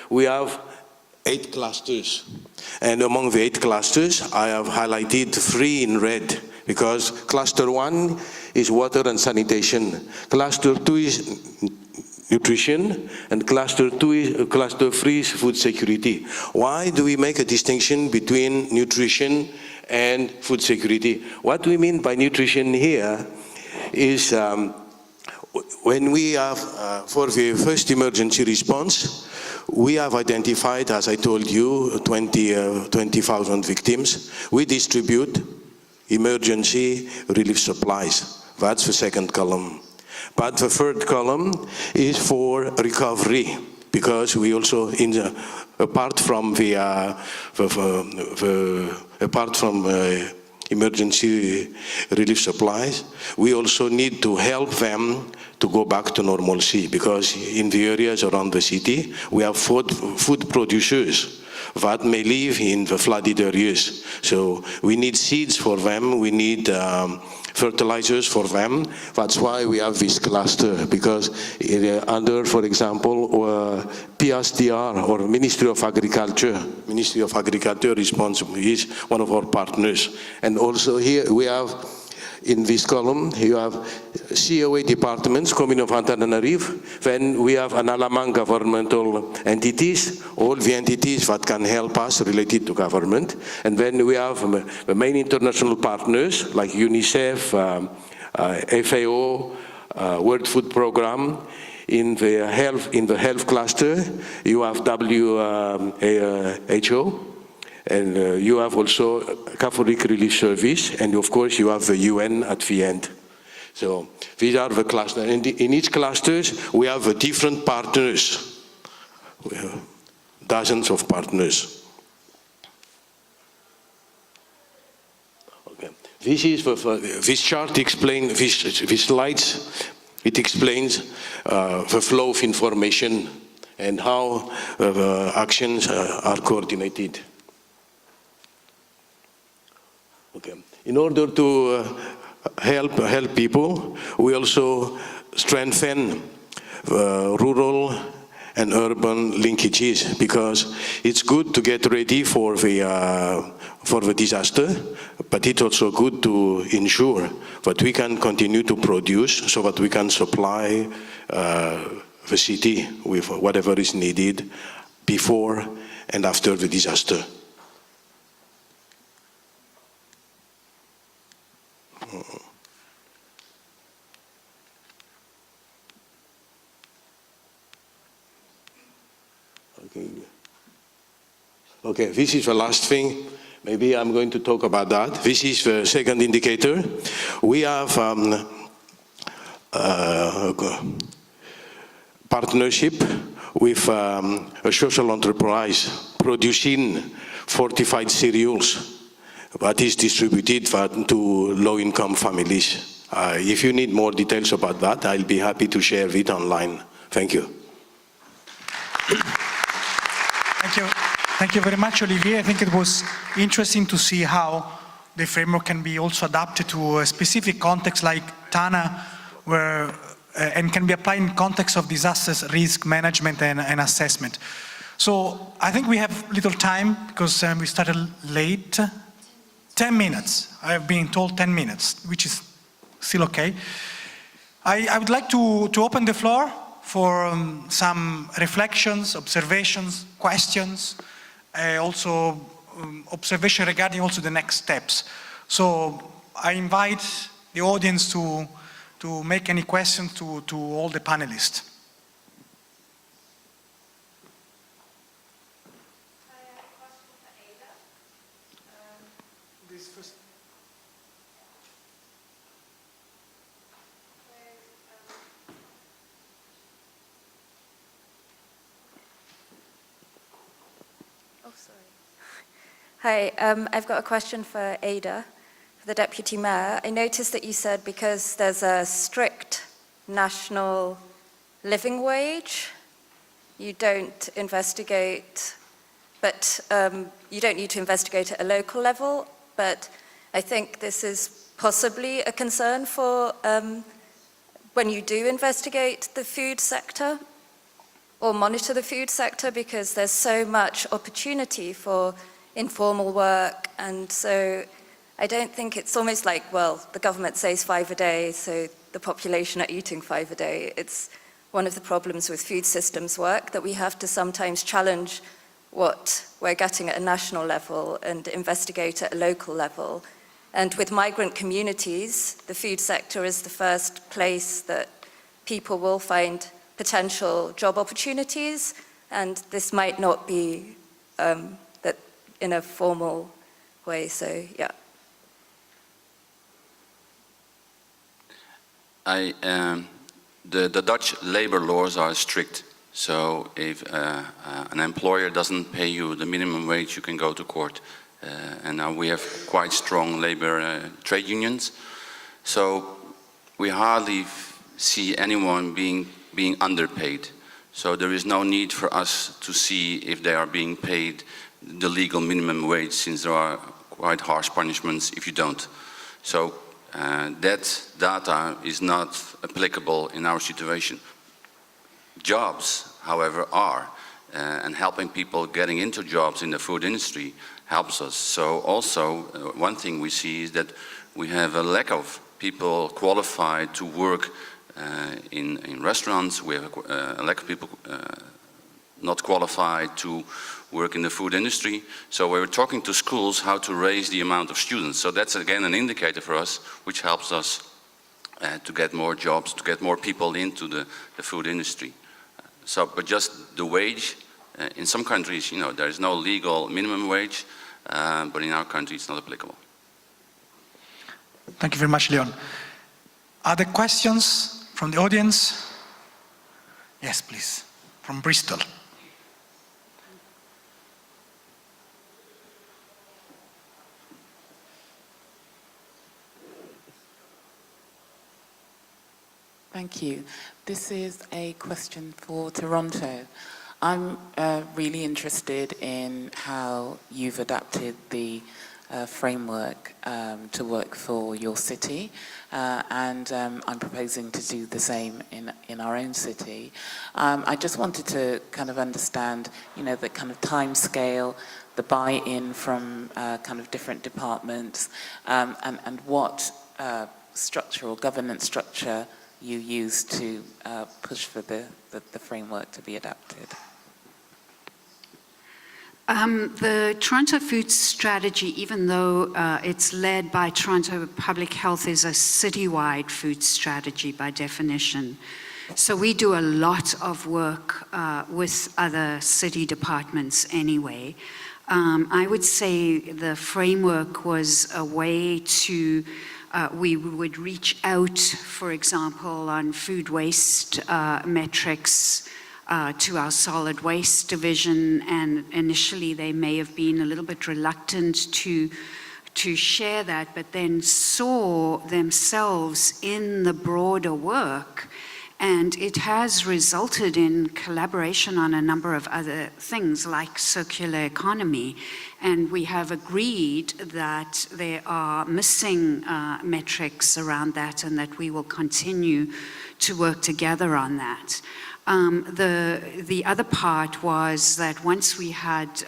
we have 8 clusters. And among the 8 clusters, I have highlighted 3 in red, because cluster 1 is water and sanitation. Cluster 2 is nutrition, and cluster 3 is food security. Why do we make a distinction between nutrition and food security? What we mean by nutrition here is when we have, for the first emergency response, we have identified, as I told you, 20,000 victims. We distribute emergency relief supplies. That's the second column. But the third column is for recovery, because we also, apart from emergency relief supplies, we also need to help them to go back to normalcy, because in the areas around the city, we have food producers that may live in the flooded areas. So we need seeds for them, we need fertilizers for them. That's why we have this cluster, because under, for example, PSDR, or Ministry of Agriculture is one of our partners. And also here we have, in this column, you have COA departments, Commune of Antananarivo. Then we have Analaman governmental entities, all the entities that can help us related to government. And then we have the main international partners like UNICEF, FAO, World Food Programme. In the health cluster, you have WHO. And you have also Catholic Relief Service, and of course you have the UN at the end. So these are the clusters. And in each cluster, we have different partners. We have dozens of partners. Okay. This chart explains, these slides, it explains the flow of information and how actions are coordinated. Okay. In order to help people, we also strengthen rural and urban linkages, because it's good to get ready for the disaster, but it's also good to ensure that we can continue to produce so that we can supply the city with whatever is needed before and after the disaster. Okay, this is the last thing. Maybe I'm going to talk about that. This is the second indicator. We have partnership with a social enterprise producing fortified cereals that is distributed to low-income families. If you need more details about that, I'll be happy to share it online. Thank you. Thank you. Thank you very much, Olivier. I think it was interesting to see how the framework can be also adapted to a specific context like Tana, where and can be applied in context of disasters, risk management and assessment. So I think we have little time because we started late. 10 minutes. I have been told 10 minutes, which is still okay. I would like to open the floor for some reflections, observations, questions, also observation regarding also the next steps. So I invite the audience to make any questions to all the panelists. Hi, I've got a question for Ada, the Deputy Mayor. I noticed that you said because there's a strict national living wage, you don't investigate, but you don't need to investigate at a local level, but I think this is possibly a concern for when you do investigate the food sector. or monitor the food sector, because there's so much opportunity for informal work. And so I don't think it's almost like, well, the government says 5 a day, so the population are eating 5 a day. It's one of the problems with food systems work, that we have to sometimes challenge what we're getting at a national level and investigate at a local level. And with migrant communities, the food sector is the first place that people will find potential job opportunities, and this might not be that in a formal way, so yeah. The Dutch labor laws are strict, so if an employer doesn't pay you the minimum wage, you can go to court. And now we have quite strong labor trade unions, so we hardly see anyone being underpaid. So there is no need for us to see if they are being paid the legal minimum wage, since there are quite harsh punishments if you don't. So that data is not applicable in our situation. Jobs, however, are, and helping people getting into jobs in the food industry helps us. So also, one thing we see is that we have a lack of people qualified to work in restaurants. We have a lack of people not qualified to work in the food industry. So we're talking to schools how to raise the amount of students. So that's again an indicator for us, which helps us to get more jobs, to get more people into the food industry. So, but just the wage, in some countries, you know, there is no legal minimum wage, but in our country it's not applicable. Thank you very much, Leon. Other questions from the audience? Yes, please, from Bristol. Thank you. This is a question for Toronto. I'm really interested in how you've adapted the framework to work for your city, and I'm proposing to do the same in our own city. I just wanted to kind of understand, you know, the kind of time scale, the buy-in from kind of different departments, and what structure or governance structure you use to push for the framework to be adapted. The Toronto Food Strategy, even though it's led by Toronto Public Health, is a citywide food strategy by definition. So we do a lot of work with other city departments anyway. I would say the framework was a way to we would reach out, for example, on food waste metrics to our solid waste division, and initially they may have been a little bit reluctant to share that, but then saw themselves in the broader work, and it has resulted in collaboration on a number of other things like circular economy. And we have agreed that there are missing metrics around that, and that we will continue to work together on that. The other part was that once we had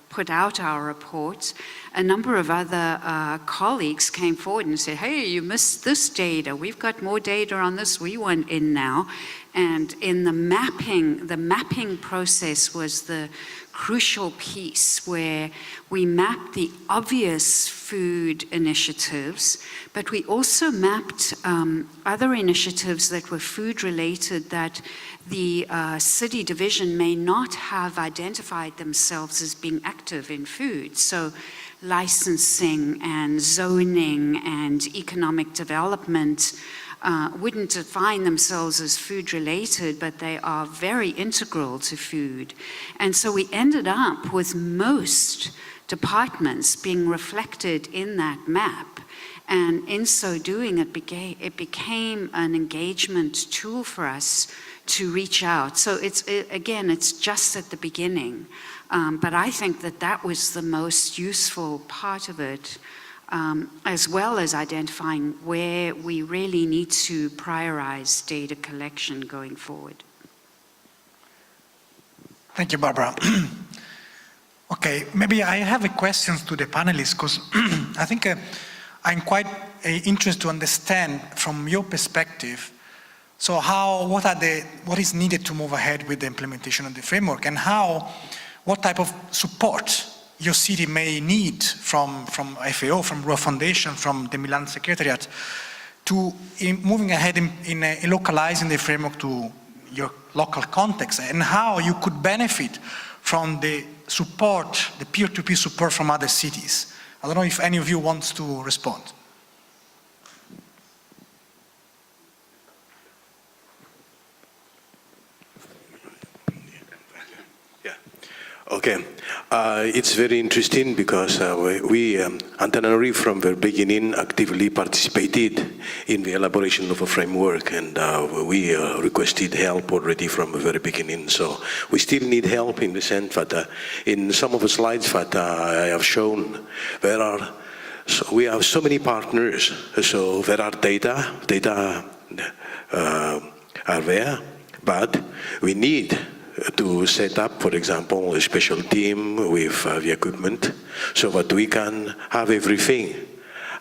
put out our report, a number of other colleagues came forward and said, hey, you missed this data. We've got more data on this. We want in now. And in the mapping process was the crucial piece where we mapped the obvious food initiatives, but we also mapped other initiatives that were food related that the city division may not have identified themselves as being active in food. So licensing and zoning and economic development wouldn't define themselves as food related, but they are very integral to food. And so we ended up with most departments being reflected in that map. And in so doing, it became an engagement tool for us to reach out. So again, it's just at the beginning. But I think that was the most useful part of it, as well as identifying where we really need to prioritize data collection going forward. Thank you, Barbara. Okay, maybe I have a question to the panelists, because I think I'm quite interested to understand from your perspective, so what is needed to move ahead with the implementation of the framework, and what type of support your city may need from FAO, from Rural Foundation, from the Milan Secretariat, moving ahead in localizing the framework to your local context, and how you could benefit from the support, the peer-to-peer support from other cities. I don't know if any of you wants to respond. Okay, it's very interesting because we, Antananarivo, from the beginning actively participated in the elaboration of a framework, and we requested help already from the very beginning. So we still need help in the sense that in some of the slides that I have shown, we have so many partners. So there are data are there, but we need to set up, for example, a special team with the equipment so that we can have everything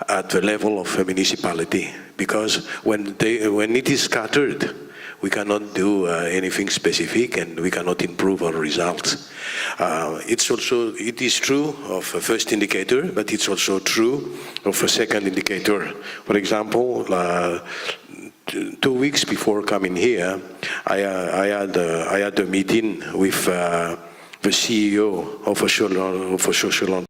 at the level of a municipality. Because when it is scattered, we cannot do anything specific and we cannot improve our results. It is true of a first indicator, but it's also true of a second indicator. For example, 2 weeks before coming here, I had a meeting with the CEO of a social